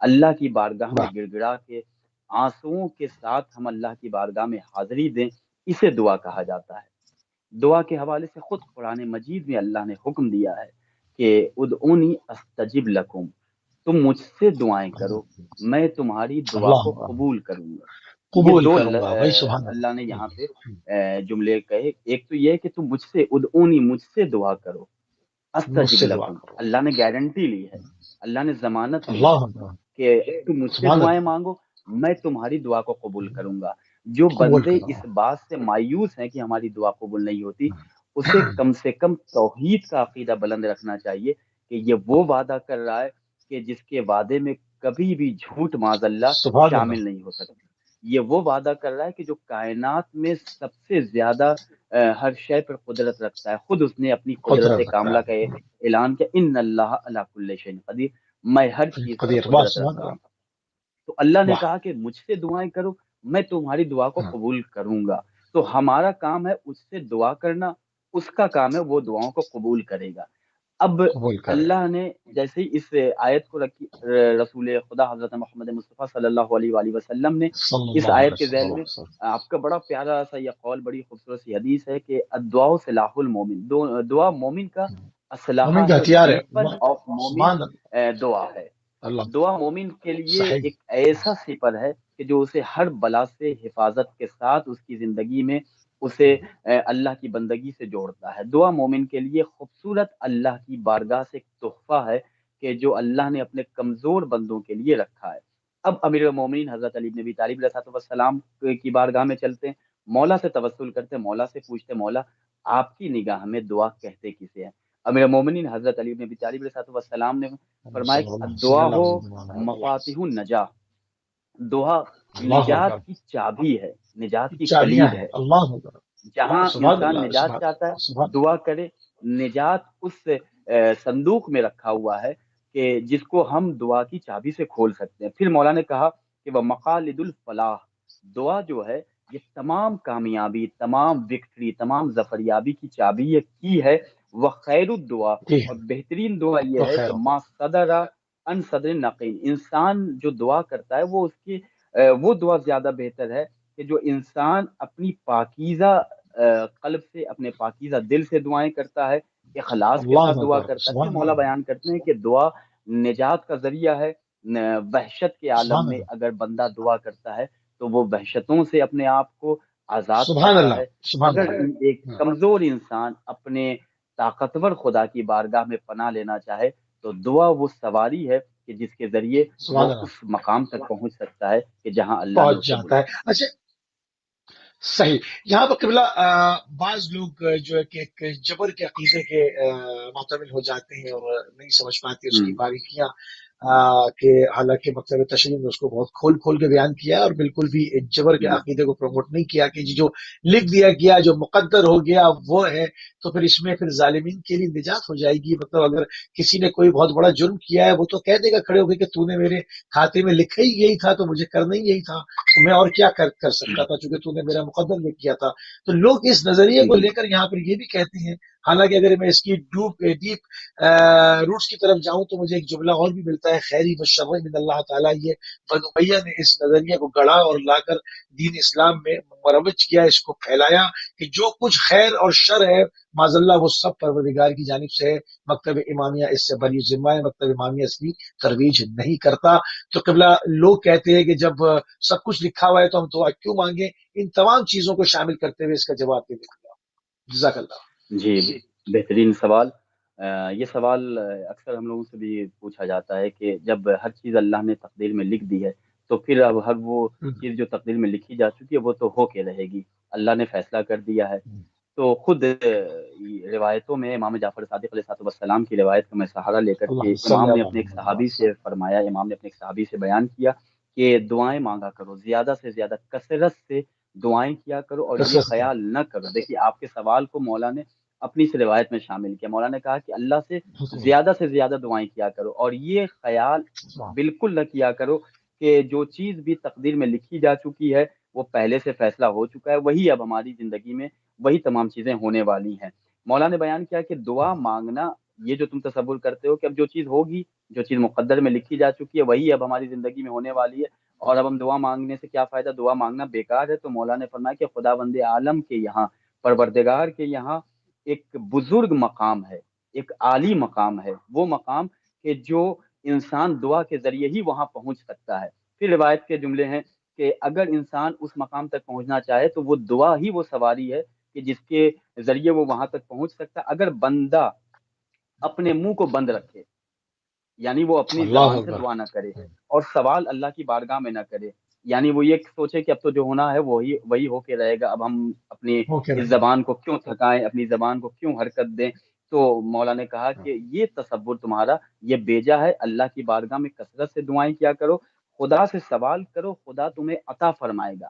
اللہ کی بارگاہ میں واہ گڑ گڑا کے آنسوؤں کے ساتھ ہم اللہ کی بارگاہ میں حاضری دیں، اسے دعا کہا جاتا ہے۔ دعا کے حوالے سے خود قرآن مجید میں اللہ نے حکم دیا ہے کہ ادعونی استجب لکم، تم مجھ سے دعائیں کرو، میں تمہاری دعا اللہ کو اللہ، قبول کروں گا۔ یہ قبول دو کروں گا بھائی، سبحان اللہ نے اللہ۔ یہاں پہ جملے کہے، ایک تو یہ ہے کہ تم مجھ سے ادعونی، مجھ سے دعا کرو، مجھ استجب سے دعا لکم، کرو، اللہ نے گارنٹی لی ہے، اللہ نے ضمانت لی ہے اللہ اللہ، کہ تم مجھ سے سبحان دعائیں اللہ، مانگو، میں تمہاری دعا کو قبول کروں گا۔ جو قبول بندے کروں اس بات سے مایوس ہیں کہ ہماری دعا قبول نہیں ہوتی، اسے کم سے کم توحید کا عقیدہ بلند رکھنا چاہیے کہ یہ وہ وعدہ کر رہا ہے کہ جس کے وعدے میں کبھی بھی جھوٹ معاذ اللہ سبحان اللہ، شامل نہیں ہو سکتی۔ یہ وہ وعدہ کر رہا ہے کہ جو کائنات میں سب سے زیادہ ہر شے پر قدرت رکھتا ہے، خود اس نے اپنی قدرت قدرت رکھتا کاملہ کا ہے، اعلان کیا، ان اللہ علی کل شیء قدیر، میں ہر چیز پر قدیر، واہ قدرت سبحان رکھتا ہوں۔ اللہ، تو اللہ نے واہ، کہا کہ مجھ سے دعائیں کرو، میں تمہاری دعا کو قبول کروں گا۔ تو ہمارا کام ہے اس سے دعا کرنا، اس کا کام ہے وہ دعاؤں کو قبول کرے گا۔ اب قبول کرے گا، اللہ نے جیسے ہی اس آیت کو رکھی، رسول خدا حضرت محمد مصطفیٰ صلی اللہ علیہ وآلہ وسلم نے صلی اس اللہ آیت علیہ کے ذیل میں وسلم، آپ کا بڑا پیارا سا یہ قول، بڑی خوبصورت سی حدیث ہے کہ الدعاء سلاح المومن، دعا مومن کا اسلحہ مومن کا ہے، ہتھیار ہے، ویپن آف مومن سبحان اللہ، دعا ہے۔ اللہ، دعا مومن کے لیے صحیح، ایک ایسا سپر ہے کہ جو اسے ہر بلا سے حفاظت کے ساتھ اس کی زندگی میں اسے اللہ کی بندگی سے جوڑتا ہے۔ دعا مومن کے لیے خوبصورت اللہ کی بارگاہ سے ایک تحفہ ہے کہ جو اللہ نے اپنے کمزور بندوں کے لیے رکھا ہے۔ اب امیر المومنین حضرت علی بن ابی طالب علیہ السلام کی بارگاہ میں چلتے ہیں، مولا سے توسل کرتے ہیں، مولا سے پوچھتے ہیں، مولا آپ کی نگاہ میں دعا کہتے کسے ہیں؟ امیر المومنین حضرت علی بن ابی طالب علیہ السلام نے فرمایا صلی کہ اللہ صلی الدعا اللہ ہو علیہ مفاتیح وسلم، النجاح، دعا اللہ اکبر، نجات کی چابی ہے، نجات کی چابیاں کلید ہیں، ہے۔ اللہ اکبر، جہاں سبحان انسان اللہ، نجات سبحان چاہتا ہے سبحان، دعا کرے، نجات اس صندوق میں رکھا ہوا ہے کہ جس کو ہم دعا کی چابی سے کھول سکتے ہیں۔ پھر مولا نے کہا کہ وہ مقالد الفلاح، دعا جو ہے یہ تمام کامیابی، تمام وکٹری، تمام ظفریابی کی چابی یہ کی ہے۔ وہ خیر الدعا، جی اور بہترین دعا تو یہ ہے خیر کہ ہوتا، ما صدر ان صدر نقین، انسان جو دعا کرتا ہے وہ اس کی وہ دعا زیادہ بہتر ہے کہ جو انسان اپنی پاکیزہ قلب سے، اپنے پاکیزہ دل سے دعائیں کرتا ہے، اخلاص کے ساتھ اللہ دعا اکبر، کرتا ہے۔ پھر سبحان مولا اللہ، بیان کرتے ہیں کہ دعا نجات کا ذریعہ ہے۔ وحشت کے عالم سبحان میں اللہ، اگر بندہ دعا کرتا ہے تو وہ وحشتوں سے اپنے آپ کو آزاد سبحان پاتا اللہ، ہے۔ سبحان اگر اللہ، ایک کمزور انسان اپنے طاقتور خدا کی بارگاہ میں پناہ لینا چاہے تو دعا وہ سواری ہے کہ جس کے ذریعے وہ سبحان اللہ، اس مقام تک پہنچ سکتا ہے کہ جہاں اللہ نے پہنچ اسے جاتا ہے۔ بلایا۔ اچھا، صحیح، یہاں پر قبلہ بعض لوگ جو ہے کہ ایک جبر کے عقیدے کے معتمل ہو جاتے ہیں اور نہیں سمجھ پاتے اس کی ہوں باریکیاں، کہ حالانکہ مکتب تشریح نے اس کو بہت کھول کھول کے بیان کیا اور بالکل بھی جبر کے ہوں عقیدے کو پروموٹ نہیں کیا کہ جو لکھ دیا گیا، جو مقدر ہو گیا وہ ہے، تو پھر اس میں پھر ظالمین کے لیے نجات ہو جائے گی۔ مطلب اگر کسی نے کوئی بہت بڑا جرم کیا ہے وہ تو کہہ دے گا کھڑے ہو کے کہ تو نے میرے کھاتے میں لکھا ہی یہی تھا تو مجھے کرنا ہی یہی تھا، تو میں اور کیا کر سکتا تھا چونکہ تو نے میرا مقدر لکھ کیا تھا۔ تو لوگ اس نظریے کو ہوں لے کر یہاں پر یہ بھی کہتے ہیں، حالانکہ اگر میں اس کی ڈیپ روٹس کی طرف جاؤں تو مجھے ایک جملہ اور بھی ملتا ہے، خیری و شر من اللہ تعالیٰ، یہ بنو امیہ نے اس نظریے کو گڑا اور لا کر دین اسلام میں مروج کیا، اس کو پھیلایا کہ جو کچھ خیر اور شر ہے معاذ اللہ وہ سب پروردگار کی جانب سے ہے۔ مکتب امامیہ اس سے بری ذمہ ہے، مکتب امامیہ اس کی ترویج نہیں کرتا۔ تو قبلہ لوگ کہتے ہیں کہ جب سب کچھ لکھا ہوا ہے تو ہم دعا کیوں مانگیں؟ ان تمام چیزوں کو شامل کرتے ہوئے اس کا جواب دے دیا۔ جزاک اللہ۔ جی، بہترین سوال۔ یہ سوال اکثر ہم لوگوں سے بھی پوچھا جاتا ہے کہ جب ہر چیز اللہ نے تقدیر میں لکھ دی ہے تو پھر اب ہر وہ چیز جو تقدیر میں لکھی جا چکی ہے وہ تو ہو کے رہے گی، اللہ نے فیصلہ کر دیا ہے۔ تو خود روایتوں میں امام جعفر صادق علیہ السلام کی روایت کا میں سہارا لے کر کے اللہ صلی امام نے اللہ اپنے ایک علیہ صحابی سے فرمایا، امام نے اپنے ایک صحابی سے بیان کیا کہ دعائیں مانگا کرو، زیادہ سے زیادہ کثرت سے دعائیں کیا کرو، اور یہ وسلم، خیال نہ کرو۔ دیکھیے آپ کے سوال کو مولا نے اپنی سے روایت میں شامل کیا، مولا نے کہا کہ اللہ سے زیادہ سے زیادہ دعائیں کیا کرو، اور یہ خیال بالکل نہ کیا کرو کہ جو چیز بھی تقدیر میں لکھی جا چکی ہے وہ پہلے سے فیصلہ ہو چکا ہے، وہی اب ہماری زندگی میں وہی تمام چیزیں ہونے والی ہیں۔ مولا نے بیان کیا کہ دعا مانگنا یہ جو تم تصور کرتے ہو کہ اب جو چیز ہوگی، جو چیز مقدر میں لکھی جا چکی ہے وہی اب ہماری زندگی میں ہونے والی ہے، اور اب ہم دعا مانگنے سے کیا فائدہ، دعا مانگنا بیکار ہے، تو مولا نے فرمایا کہ خداوند عالم کے یہاں، پروردگار کے یہاں ایک بزرگ مقام ہے، ایک عالی مقام ہے، وہ مقام کہ جو انسان دعا کے ذریعے ہی وہاں پہنچ سکتا ہے۔ پھر روایت کے جملے ہیں کہ اگر انسان اس مقام تک پہنچنا چاہے تو وہ دعا ہی وہ سواری ہے کہ جس کے ذریعے وہ وہاں تک پہنچ سکتا ہے، اگر بندہ اپنے منہ کو بند رکھے، یعنی وہ اپنی اللہ زبان سے اکبر. دعا نہ کرے اور سوال اللہ کی بارگاہ میں نہ کرے، یعنی وہ یہ سوچے کہ اب تو جو ہونا ہے وہی وہی ہو کے رہے گا، اب ہم اپنی اوکے اس رہے گا. زبان کو کیوں تھکائیں، اپنی زبان کو کیوں حرکت دیں۔ تو مولا نے کہا کہ یہ تصور تمہارا یہ بیجا ہے، اللہ کی بارگاہ میں کثرت سے دعائیں کیا کرو، خدا سے سوال کرو، خدا تمہیں عطا فرمائے گا۔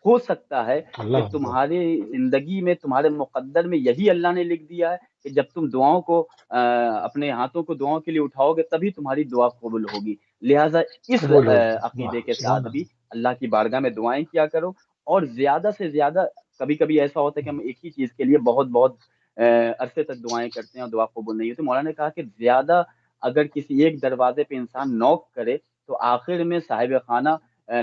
ہو سکتا ہے کہ اللہ اکبر. تمہاری زندگی میں، تمہارے مقدر میں یہی اللہ نے لکھ دیا ہے کہ جب تم دعاؤں کو اپنے ہاتھوں کو دعاؤں کے لیے اٹھاؤ گے تبھی تمہاری دعا قبول ہوگی۔ لہٰذا اس قبول ہوگی. واہ عقیدے کے سبحان ساتھ بھی اللہ. اللہ کی بارگاہ میں دعائیں کیا کرو، اور زیادہ سے زیادہ، کبھی کبھی ایسا ہوتا ہے کہ ہم ایک ہی چیز کے لیے بہت بہت عرصے تک دعائیں کرتے ہیں اور دعا قبول نہیں ہوتی۔ مولانا نے کہا کہ زیادہ اگر کسی ایک دروازے پہ انسان نوک کرے تو آخر میں صاحب خانہ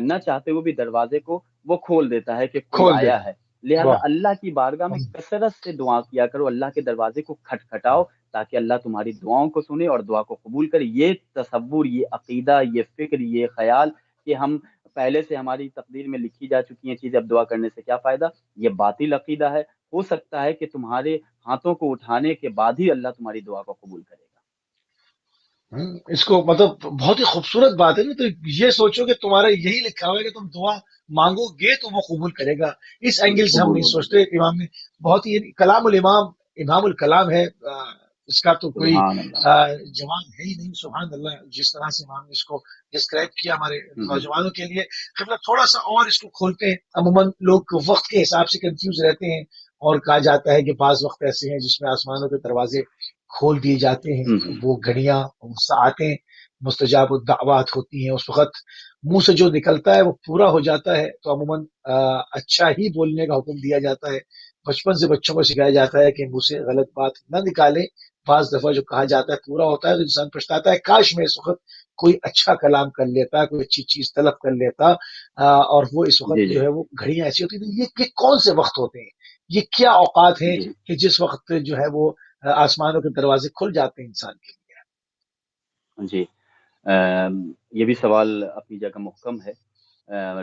نہ چاہتے ہوئے بھی دروازے کو وہ کھول دیتا ہے کہ کوئی کھول آیا دیتا. ہے۔ لہذا واہ. اللہ کی بارگاہ میں کثرت سے دعا کیا کرو، اللہ کے دروازے کو کھٹکھٹاؤ تاکہ اللہ تمہاری دعاؤں کو سنے اور دعا کو قبول کرے۔ یہ تصور، یہ عقیدہ، یہ فکر، یہ خیال کہ ہم پہلے سے ہماری تقدیر میں لکھی جا چکی ہیں چیزیں، اب دعا کرنے سے کیا فائدہ، یہ باطل عقیدہ ہے۔ ہو سکتا ہے کہ تمہارے ہاتھوں کو اٹھانے کے بعد ہی اللہ تمہاری دعا کو قبول کرے گا۔ اس کو مطلب بہت ہی خوبصورت بات ہے نا. تو یہ سوچو کہ تمہارا یہی لکھا ہوا ہے کہ تم دعا مانگو گے تو وہ قبول کرے گا. اس اینگل سے ہم قبول نہیں ہوگی۔ سوچتے. امام نے بہت ہی کلام الامام، امام الکلام ہے. اس کا تو کوئی سبحان اللہ۔ جواب ہے ہی نہیں. سبحان اللہ. جس طرح سے امام نے اس کو ڈسکرائب کیا ہمارے ہوں، نوجوانوں کے لیے. قبلہ تھوڑا سا اور اس کو کھولتے ہیں. عموماً لوگ وقت کے حساب سے کنفیوز رہتے ہیں، اور کہا جاتا ہے کہ بعض وقت ایسے ہیں جس میں آسمانوں کے دروازے کھول دیے جاتے ہیں. ہوں، وہ گھڑیاں، وہ ساعتیں مستجاب الدعوات ہوتی ہیں. اس وقت منہ سے جو نکلتا ہے وہ پورا ہو جاتا ہے. تو عموماً اچھا ہی بولنے کا حکم دیا جاتا ہے. بچپن سے بچوں کو سکھایا جاتا ہے کہ منہ سے غلط بات نہ نکالیں. بعض دفعہ جو کہا جاتا ہے پورا ہوتا ہے تو انسان پچھتاتا ہے، کاش میں اس وقت کوئی اچھا کلام کر لیتا، کوئی اچھی چیز طلب کر لیتا. اور وہ اس وقت جی جی جو ہے وہ گھڑیاں ایسی ہوتی ہیں. یہ کون سے وقت ہوتے ہیں، یہ کیا اوقات ہیں جی کہ جس وقت جو ہے وہ آسمانوں کے دروازے کھل جاتے ہیں انسان کے لیے؟ جی۔ یہ بھی سوال اپنی جگہ محکم ہے۔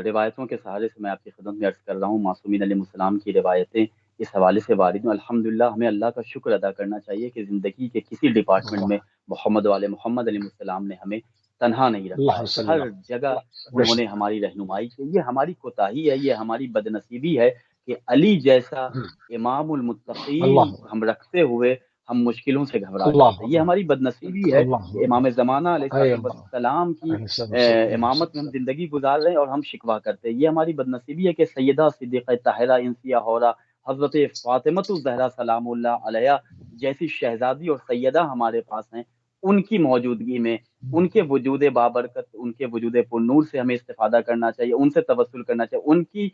روایتوں کے سہارے سے میں آپ کی خدمت میں عرض کر رہا ہوں، معصومین علیہ السلام کی روایتیں اس حوالے سے وارد ہیں۔ الحمدللہ ہمیں اللہ کا شکر ادا کرنا چاہیے کہ زندگی کے کسی ڈپارٹمنٹ اللہ میں محمد والے محمد علیہ السلام نے ہمیں تنہا نہیں رکھا اللہ ہے، صلی ہر اللہ جگہ بے انہوں نے شک. ہماری رہنمائی کی۔ یہ ہماری کوتاہی ہے، یہ ہماری بدنصیبی ہے کہ علی جیسا امام المتقین اللہ ہم رکھتے ہوئے ہم مشکلوں سے گھبرا اللہ جاتے ہیں۔ یہ ہماری بدنصیبی ہے اللہ کہ امام زمانہ علیہ اے الصلوۃ اللہ والسلام کی علیہ السلام. امامت میں ہم زندگی گزار رہے ہیں اور ہم شکوہ کرتے ہیں۔ یہ ہماری بدنصیبی ہے کہ سیدہ صدیقہ طاہرہ انسیہ ہورا حضرت فاطمۃ الزہرا سلام اللہ علیہا جیسی شہزادی اور سیدہ ہمارے پاس ہیں، ان کی موجودگی میں، ان کے وجود بابرکت، ان کے وجود پر نور سے ہمیں استفادہ کرنا چاہیے، ان سے توسل کرنا چاہیے، ان کی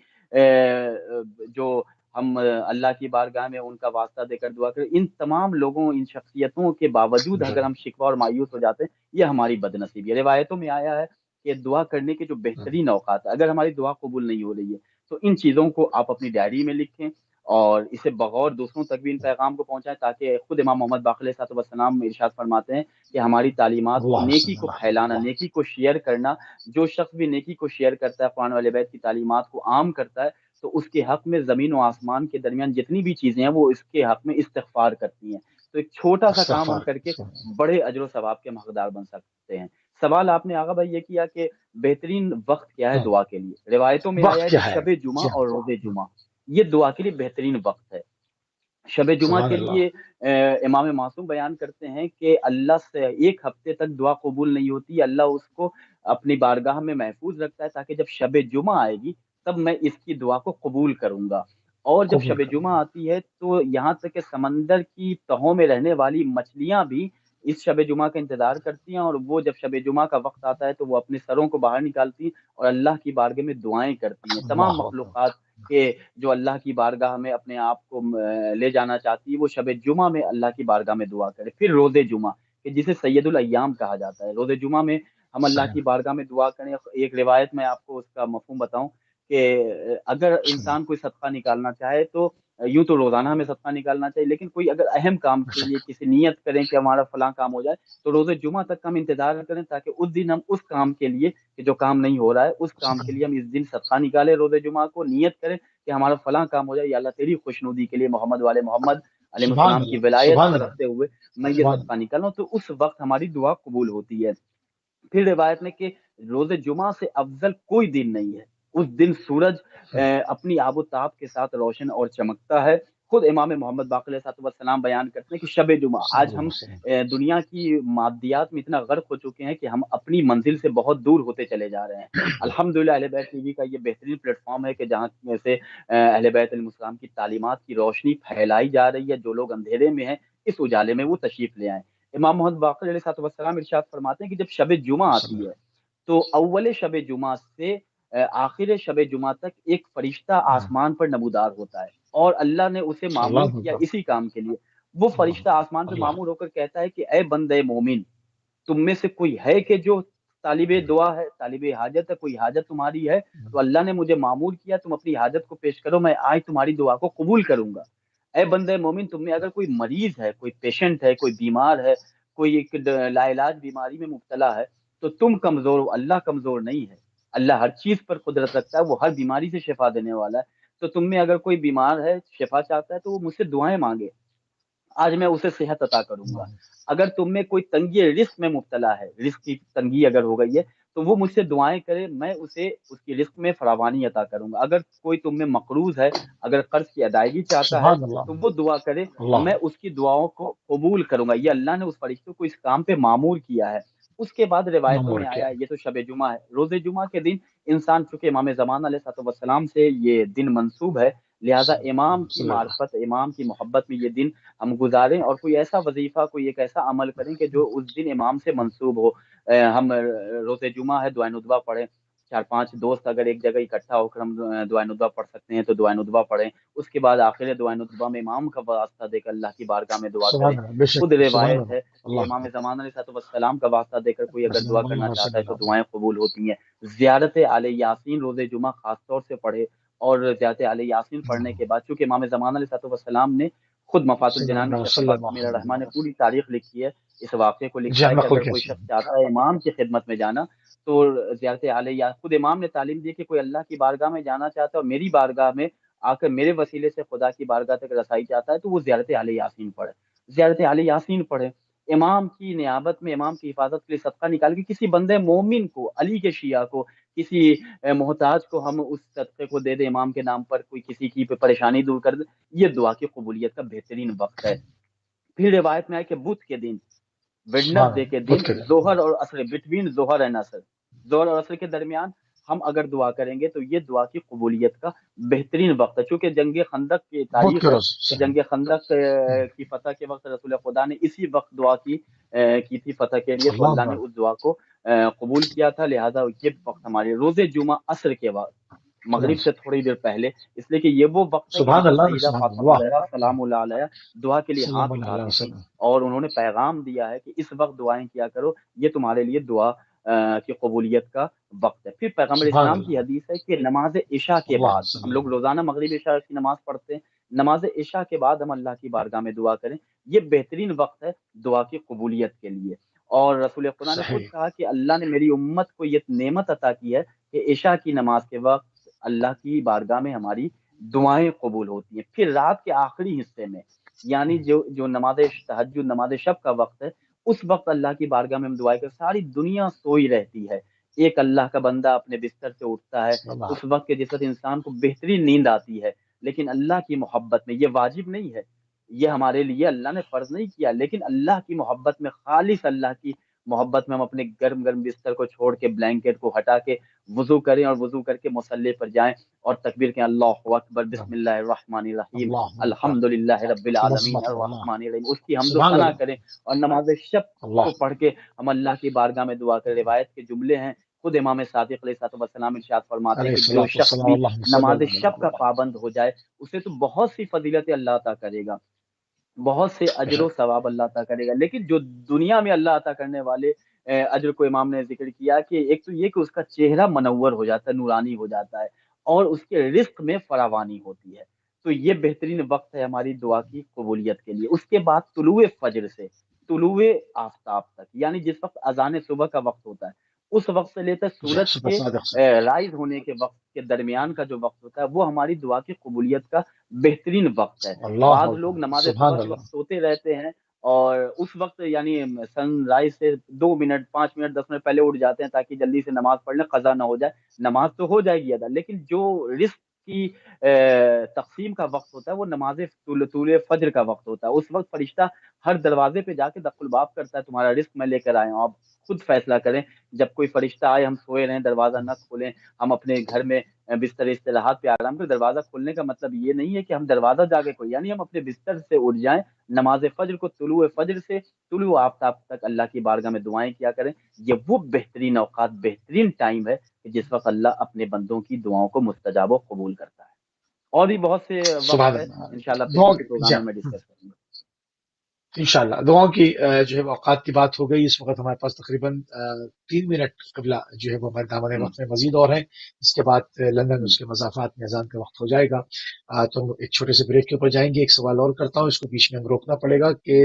جو ہم اللہ کی بارگاہ میں ان کا واسطہ دے کر دعا کریں۔ ان تمام لوگوں، ان شخصیتوں کے باوجود اگر ہم شکوہ اور مایوس ہو جاتے ہیں، یہ ہماری بدنصیبی ہے۔ روایتوں میں آیا ہے کہ دعا کرنے کے جو بہترین اوقات ہیں، اگر ہماری دعا قبول نہیں ہو رہی ہے تو ان چیزوں کو آپ اپنی ڈائری میں لکھیں اور اسے بغور دوسروں تک بھی ان پیغام کو پہنچائیں، تاکہ خود امام محمد باقر علیہ السلام ارشاد فرماتے ہیں کہ ہماری تعلیمات کو، اللہ نیکی صلی کو اللہ پھیلانا، اللہ. نیکی کو شیئر کرنا، جو شخص بھی نیکی کو شیئر کرتا ہے، قرآن و اہل بیت کی تعلیمات کو عام کرتا ہے، تو اس کے حق میں زمین و آسمان کے درمیان جتنی بھی چیزیں ہیں وہ اس کے حق میں استغفار کرتی ہیں۔ تو ایک چھوٹا سا کام ہم استغفار. کر کے بڑے اجر و ثواب کے حقدار بن سکتے ہیں۔ سوال آپ نے آغا بھائی یہ کیا کہ بہترین وقت کیا ہے دعا کے لیے، روایتوں میں آیا وقت ہے کہ کیا ہے؟ شب جمعہ جی ہاں. اور روز جمعہ یہ دعا کے لیے بہترین وقت ہے۔ شب جمعہ سبحان کے اللہ. لیے امام معصوم بیان کرتے ہیں کہ اللہ سے ایک ہفتے تک دعا قبول نہیں ہوتی، اللہ اس کو اپنی بارگاہ میں محفوظ رکھتا ہے تاکہ جب شب جمعہ آئے گی تب میں اس کی دعا کو قبول کروں گا۔ اور جب قبول شب کروں جمعہ گا. آتی ہے تو یہاں تک کہ سمندر کی تہوں میں رہنے والی مچھلیاں بھی اس شب جمعہ کا انتظار کرتی ہیں، اور وہ جب شب جمعہ کا وقت آتا ہے تو وہ اپنے سروں کو باہر نکالتی ہیں اور اللہ کی بارگاہ میں دعائیں کرتی ہیں۔ تمام اللہ اکبر. مخلوقات کہ جو اللہ کی بارگاہ میں اپنے آپ کو لے جانا چاہتی ہے وہ شب جمعہ میں اللہ کی بارگاہ میں دعا کرے۔ پھر روز جمعہ کہ جسے سید الایام کہا جاتا ہے، روز جمعہ میں ہم اللہ صحیح. کی بارگاہ میں دعا کریں۔ ایک روایت میں آپ کو اس کا مفہوم بتاؤں کہ اگر صحیح. انسان کوئی صدقہ نکالنا چاہے تو یوں تو روزانہ ہمیں صدقہ نکالنا چاہیے، لیکن کوئی اگر اہم کام کے لیے صحیح. کسی نیت کریں کہ ہمارا فلاں کام ہو جائے تو روز جمعہ تک ہم انتظار کریں، تاکہ اس دن ہم اس کام کے لیے کہ جو کام نہیں ہو رہا ہے اس کام کے صحیح. لیے ہم اس دن صدقہ نکالیں، روز جمعہ کو نیت کریں کہ ہمارا فلاں کام ہو جائے، یا اللہ تیری خوشنودی کے لیے محمد والے محمد علیہ سبحان السلام کی اللہ. ولایت سبحان کو اللہ. رکھتے ہوئے میں یہ سبحان صدقہ نکال رہا ہوں، تو اس وقت ہماری دعا قبول ہوتی ہے۔ پھر روایت میں کہ روز جمعہ سے افضل کوئی دن نہیں ہے، اس دن سورج اللہ. اپنی آب و تاب کے ساتھ روشن اور چمکتا ہے۔ خود امام محمد باقر علیہ السلام بیان کرتے ہیں کہ شب جمعہ، صلی آج اللہ ہم علیہ وسلم. دنیا کی مادیات میں اتنا غرق ہو چکے ہیں کہ ہم اپنی منزل سے بہت دور ہوتے چلے جا رہے ہیں۔ الحمدللہ اہل بیت ٹی وی کا یہ بہترین پلیٹ فارم ہے کہ جہاں میں سے اہل بیت علیہ السلام کی تعلیمات کی روشنی پھیلائی جا رہی ہے، جو لوگ اندھیرے میں ہیں اس اجالے میں وہ تشریف لے آئیں۔ امام محمد باقر علیہ السلام ارشاد فرماتے ہیں کہ جب شب جمعہ صلی آتی ہے تو اول شب جمعہ سے آخر شب جمعہ تک ایک فرشتہ اللہ. آسمان پر نمودار ہوتا ہے، اور اللہ نے اسے معمور اللہ کیا اکبر. اسی کام کے لیے۔ وہ اللہ فرشتہ اکبر. آسمان پہ اللہ. معمور ہو کر کہتا ہے کہ اے بندے مومن، تم میں سے کوئی ہے کہ جو طالب دعا ہے، طالب حاجت ہے، کوئی حاجت تمہاری ہے تو اللہ نے مجھے معمور کیا، تم اپنی حاجت کو پیش کرو، میں آج تمہاری دعا کو قبول کروں گا۔ اے بندے مومن، تم میں اگر کوئی مریض ہے، کوئی پیشنٹ ہے، کوئی بیمار ہے، کوئی ایک لا علاج بیماری میں مبتلا ہے، تو تم کمزور ہو، اللہ کمزور نہیں ہے۔ اللہ ہر چیز پر قدرت رکھتا ہے، وہ ہر بیماری سے شفا دینے والا ہے۔ تو تم میں اگر کوئی بیمار ہے، شفا چاہتا ہے، تو وہ مجھ سے دعائیں مانگے، آج میں اسے صحت عطا کروں گا۔ اگر تم میں کوئی تنگی رزق میں مبتلا ہے، رزق کی تنگی اگر ہو گئی ہے، تو وہ مجھ سے دعائیں کرے، میں اسے اس کی رزق میں فراوانی عطا کروں گا۔ اگر کوئی تم میں مقروض ہے، اگر قرض کی ادائیگی چاہتا ہے، سبحان اللہ. تو وہ دعا کرے، اللہ. میں اس کی دعاؤں کو قبول کروں گا۔ یہ اللہ نے اس فرشتوں کو اس کام پہ معمور کیا ہے۔ اس کے بعد روایتوں مامور میں کیا. آیا ہے، یہ تو شب جمعہ ہے، روز جمعہ کے دن انسان، چونکہ امام زمان علیہ السلام سے یہ دن منسوب ہے، لہذا امام کی صلی اللہ. معرفت، امام کی محبت میں یہ دن ہم گزاریں، اور کوئی ایسا وظیفہ، کوئی ایک ایسا عمل کریں کہ جو اس دن امام سے منسوب ہو۔ ہم روز جمعہ ہے، دعائے ندوہ پڑھیں، چار پانچ دوست اگر ایک جگہ اکٹھا ہو کر ہم دعائے ندوہ پڑھ سکتے ہیں تو دعائے ندوہ پڑھیں۔ اس کے بعد آخر دعائے ندوہ میں امام کا واسطہ دے کر اللہ کی بارگاہ میں دعا کریں۔ سبحان اللہ. بے شک. خود سبحان روایت اللہ. ہے کہ اللہ امام اکبر. زمان علیہ السلام کا واسطہ دے کر کوئی اگر دعا صلی کرنا اللہ چاہتا صلی ہے تو اللہ. دعائیں قبول ہوتی ہیں۔ زیارت آل یاسین روز جمعہ خاص طور سے پڑھے، اور زیارت آل یاسین پڑھنے کے بعد، چونکہ امام زمان علیہ السلام نے خود مفات صلی الجنان میں اللہ صلی شیخ اللہ امیر صلی الرحمٰن نے اللہ. پوری تاریخ لکھی ہے، اس واقعے کو جی لکھا ہے ہم کہ کھول اگر کے کوئی سن. شخص چاہتا ہے امام کی خدمت میں جانا تو زیارت عالیہ خود امام نے تعلیم دی کہ کوئی اللہ کی بارگاہ میں جانا چاہتا ہے اور میری بارگاہ میں آ کر میرے وسیلے سے خدا کی بارگاہ تک رسائی چاہتا ہے، تو وہ زیارت عالیہ یاسین پڑھے، زیارت عالیہ یاسین پڑھے۔ امام کی نیابت میں، امام کی حفاظت کے لیے صدقہ نکال کے کسی بندے مومن کو، علی کے شیعہ کو، کسی محتاج کو ہم اس صدقے کو دے دیں امام کے نام پر، کوئی کسی کی پریشانی دور کر دے، یہ دعا کی قبولیت کا بہترین وقت ہے۔ پھر روایت میں ہے کہ بدھ کے دن، سبحان ویڈنسڈے کے اللہ. دن، بدھ کے دن. ظہر اور عصر، بٹوین ظہر اینڈ عصر، ظہر اور عصر کے درمیان ہم اگر دعا کریں گے تو یہ دعا کی قبولیت کا بہترین وقت ہے۔ چونکہ جنگ خندق کی بدھ تاریخ کے ہے روز. کہ صحیح. جنگ خندق کی فتح کے وقت رسول خدا نے اسی وقت دعا کی تھی فتح کے لیے، تو اللہ اللہ نے اکبر. اس دعا کو قبول کیا تھا، لہذا یہ وقت ہمارے روز جمعہ عصر کے بعد، مغرب سے تھوڑی دیر پہلے، اس لیے کہ یہ وہ وقت ہے کہ سبحان جس پر اللہ. سیدہ سبحان فاطمہ اللہ. زہرا سلام اللہ علیہ دعا کے لیے صلی ہاتھ اللہ علیہ اٹھاتی تھی، وسلم. اور انہوں نے پیغام دیا ہے کہ اس وقت دعائیں کیا کرو، یہ تمہارے لیے دعا کی قبولیت کا وقت ہے۔ پھر پیغمبر سبحان اسلام کی اللہ. حدیث ہے کہ نماز عشاء کے اللہ بعد، صلی ہم لوگ اللہ. روزانہ مغرب عشاء کی نماز پڑھتے ہیں، نماز عشاء کے بعد ہم اللہ کی بارگاہ میں دعا کریں، یہ بہترین وقت ہے دعا کی قبولیت کے لیے۔ اور رسول خدا نے خود صحیح. کہا کہ اللہ نے میری امت کو یہ نعمت عطا کی ہے کہ عشاء کی نماز کے وقت اللہ کی بارگاہ میں ہماری دعائیں قبول ہوتی ہیں۔ پھر رات کے آخری حصے میں، یعنی جو نماز تہجد، نماز شب کا وقت ہے، اس وقت اللہ کی بارگاہ میں ہم دعائیں کریں، ساری دنیا سوئی رہتی ہے، ایک اللہ کا بندہ اپنے بستر سے اٹھتا ہے، صلی اللہ. اس وقت کے جس وقت انسان کو بہترین نیند آتی ہے، لیکن اللہ کی محبت میں، یہ واجب نہیں ہے، یہ ہمارے لیے اللہ نے فرض نہیں کیا، لیکن اللہ کی محبت میں، خالص اللہ کی محبت میں ہم اپنے گرم گرم بستر کو چھوڑ کے، بلینکٹ کو ہٹا کے وضو کریں، اور وضو کر کے مصلی پر جائیں اور تکبیر کہیں، اللہ اکبر، بسم اللہ الرحمن الرحیم، اللہ اکبر. الحمد للہ رب العالمین عظمت اللہ. الرحمن الرحیم، اس کی حمد و سبحان ثنا اللہ. کریں، اور نماز شب کو اللہ. پڑھ کے ہم اللہ کی بارگاہ میں دعا کریں۔ روایت کے جملے ہیں خود امام صادق علیہ السلام ارشاد فرماتے ہیں علیہ کہ جو الصلوۃ شخص والسلام بھی اللہم صلی نماز اللہ شب کا علیہ پابند ہو جائے اسے تو بہت سی فضیلت اللہ عطا کرے گا، بہت سے اجر و وسلم۔ ثواب اللہ عطا کرے گا۔ لیکن جو دنیا میں اللہ عطا کرنے والے اجر کو امام نے ذکر کیا کہ ایک تو یہ کہ اس کا چہرہ منور ہو جاتا ہے، نورانی ہو جاتا ہے، اور اس کے رزق میں فراوانی ہوتی ہے۔ تو یہ بہترین وقت ہے ہماری دعا کی قبولیت کے لیے۔ اس کے بعد طلوع فجر سے طلوع آفتاب تک، یعنی جس وقت اذان صبح کا وقت ہوتا ہے اس وقت سے لے کر جی سورج صبح کے صادق سے۔ رائز ہونے کے وقت کے درمیان کا جو وقت ہوتا ہے وہ ہماری دعا کی قبولیت کا بہترین وقت ہے۔ اللہ بعض لوگ اکبر، نماز صبح سبحان کے وقت اللہ۔ سوتے رہتے ہیں اور اس وقت یعنی سن رائز سے 2 منٹ 5 منٹ 10 منٹ پہلے اٹھ جاتے ہیں تاکہ جلدی سے نماز پڑھ لیں، قضا نہ ہو جائے۔ نماز تو ہو جائے گی ادا، لیکن جو رزق کی تقسیم کا وقت ہوتا ہے وہ نماز طلوع فجر کا وقت ہوتا ہے۔ اس وقت فرشتہ ہر دروازے پہ جا کے دق الباب کرتا ہے، تمہارا رزق میں لے کر آیا ہوں، آپ خود فیصلہ کریں۔ جب کوئی فرشتہ آئے، ہم سوئے رہیں، دروازہ نہ کھولیں، ہم اپنے گھر میں بستر استراحت پہ آرام کریں، دروازہ کھولنے کا مطلب یہ نہیں ہے کہ ہم دروازہ جا کے کھولیں، یعنی ہم اپنے بستر سے اٹھ جائیں، نماز فجر کو طلوع فجر سے طلوع آفتاب تک اللہ کی بارگاہ میں دعائیں کیا کریں۔ یہ وہ بہترین اوقات، بہترین ٹائم ہے کہ جس وقت اللہ اپنے بندوں کی دعاؤں کو مستجاب و قبول کرتا ہے۔ اور بھی بہت سے وقت سبحان ہے، اللہ۔ انشاءاللہ پھر دعا کسی جی پروگرام میں ہاں، ڈسکس کریں گے۔ انشاءاللہ دعاؤں کی جو ہے وہ اوقات کی بات ہو گئی۔ اس وقت ہمارے پاس تقریباً 3 منٹ قبلہ جو ہے وہ ہمارے دامن وقت میں مزید اور ہیں۔ اس کے بعد لندن میں اس کے مضافات میں اذان کا وقت ہو جائے گا۔ تو ہم ایک چھوٹے سے بریک کے اوپر جائیں گے۔ ایک سوال اور کرتا ہوں، اس کو بیچ میں ہم روکنا پڑے گا کہ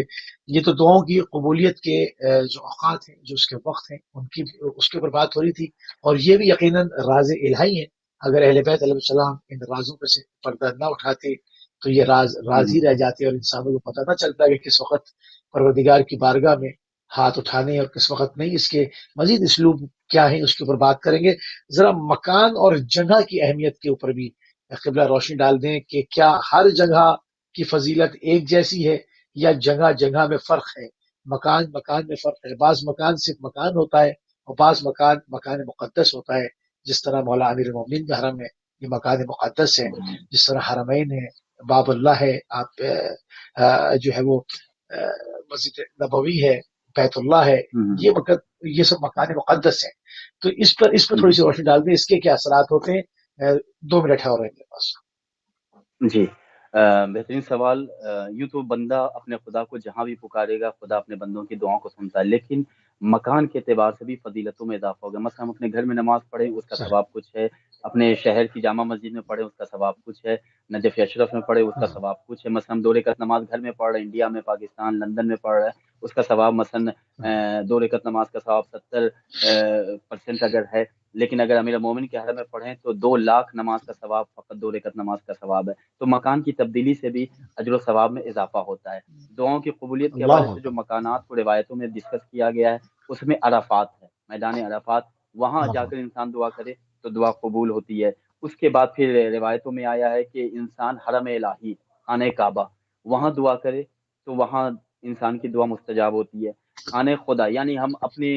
یہ تو دعاؤں کی قبولیت کے جو اوقات ہیں، جو اس کے وقت ہیں، ان کی اس کے اوپر بات ہو رہی تھی، اور یہ بھی یقیناً راز الہی ہیں۔ اگر اہل بیت علیہ السلام ان رازوں پہ سے پردہ نہ اٹھاتے تو یہ راز ہی رہ جاتے، اور انسانوں کو پتہ نہ چلتا کہ کس وقت پروردگار کی بارگاہ میں ہاتھ اٹھانے اور کس وقت نہیں۔ اس کے مزید اسلوب کیا ہیں اس کے اوپر بات کریں گے۔ ذرا مکان اور جگہ کی اہمیت کے اوپر بھی قبلہ روشنی ڈال دیں کہ کیا ہر جگہ کی فضیلت ایک جیسی ہے یا جگہ جگہ میں فرق ہے، مکان مکان میں فرق ہے۔ بعض مکان صرف مکان ہوتا ہے اور بعض مکان مکان مقدس ہوتا ہے، جس طرح مولا امیر المومنین کا حرم ہے یہ مکان مقدس ہے، جس طرح حرمین ہے، باب اللہ ہے، آپ جو ہے وہ مسجد نبوی ہے، بیت اللہ ہے، یہ سب مکان مقدس ہیں۔ تو اس پر تھوڑی سی روشنی ڈال دیں، اس کے کیا اثرات ہوتے ہیں۔ 2 منٹ ہے اور میرے پاس۔ جی، بہترین سوال۔ یوں تو بندہ اپنے خدا کو جہاں بھی پکارے گا خدا اپنے بندوں کی دعاؤں کو سنتا ہے، لیکن مکان کے اعتبار سے بھی فضیلتوں میں اضافہ ہوگا۔ مثلا ہم اپنے گھر میں نماز پڑھیں اس کا صحیح۔ ثواب کچھ ہے، اپنے شہر کی جامع مسجد میں پڑھیں اس کا ثواب کچھ ہے، نجف اشرف میں پڑھیں اس کا ثواب کچھ ہے۔ مثلا ہم 2 رکعت نماز گھر میں پڑھ رہے ہیں، انڈیا میں، پاکستان، لندن میں پڑھ رہے ہیں، اس کا ثواب مثلا 2 رکعت نماز کا ثواب 70% اگر ہے، لیکن اگر امیر مومن کے حرم میں پڑھیں تو 2 لاکھ نماز کا ثواب فقط 2 رکعت نماز کا ثواب ہے۔ تو مکان کی تبدیلی سے بھی اجر و ثواب میں اضافہ ہوتا ہے۔ دعاؤں کی قبولیت کے حوالے اللہ سے جو مکانات کو روایتوں میں ڈسکس کیا گیا ہے اس میں عرفات ہے، میدان عرفات، وہاں جا کر انسان دعا کرے تو دعا قبول ہوتی ہے۔ اس کے بعد پھر روایتوں میں آیا ہے کہ انسان حرم الہی، خانہ کعبہ، وہاں دعا کرے تو وہاں انسان کی دعا مستجاب ہوتی ہے۔ خانہ خدا یعنی ہم اپنے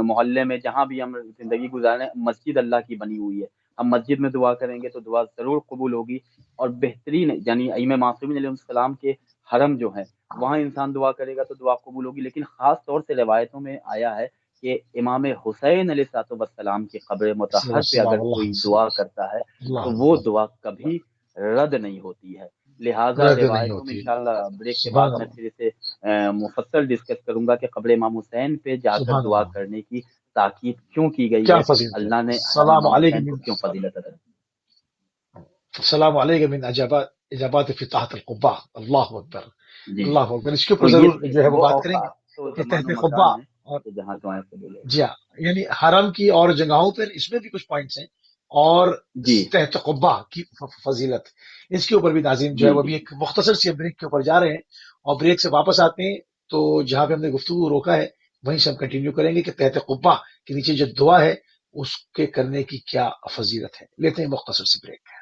محلے میں جہاں بھی ہم زندگی گزاریں، مسجد اللہ کی بنی ہوئی ہے، ہم مسجد میں دعا کریں گے تو دعا ضرور قبول ہوگی۔ اور بہترین یعنی ائمہ معصومین علیہ السلام کے حرم جو ہیں وہاں انسان دعا کرے گا تو دعا قبول ہوگی۔ لیکن خاص طور سے روایتوں میں آیا ہے کہ امام حسین علیہ السلام کی قبر مطہر پہ اگر کوئی دعا کرتا ہے تو وہ دعا کبھی رد نہیں ہوتی ہے۔ لہٰذا رد نہیں روایتوں میں ہوتی۔ انشاءاللہ بریک کے بعد سبحان میں اللہ، پھر اسے مفصل ڈسکس کروں گا کہ قبر امام حسین پہ جا کر سبحان دعا اللہ، کرنے کی تاکید کیوں کی گئی کیا ہے، فضیلت ہے۔ اللہ نے السلام امام حسین علیکم کو کیوں فضیلت عطا کی۔ السلام علیکم من اجابات فی تحت القبہ۔ اللہ اکبر، جی، اللہ اکبر۔ اس کے تو اوپر ضرور جو ہے وہ وہ بات کریں گے اوقات تو کہ زمان تحت و قبہ مکان ہے اور کہ جہاں دعائیں قبول ہوگی۔ جی ہاں، یعنی حرم کی اور جگہوں پر اس میں بھی کچھ پوائنٹس ہیں، اور جی تحت قبہ کی فضیلت، اس کے اوپر بھی ناظرین جو ہے جی وہ جی بھی ایک مختصر سی بریک کے اوپر جا رہے ہیں، اور بریک سے واپس آتے ہیں تو جہاں پہ ہم نے گفتگو روکا ہے وہیں سے ہم کنٹینیو کریں گے کہ تحت قبہ کے نیچے جو دعا ہے اس کے کرنے کی کیا فضیلت ہے۔ لیتے ہیں مختصر سی بریک۔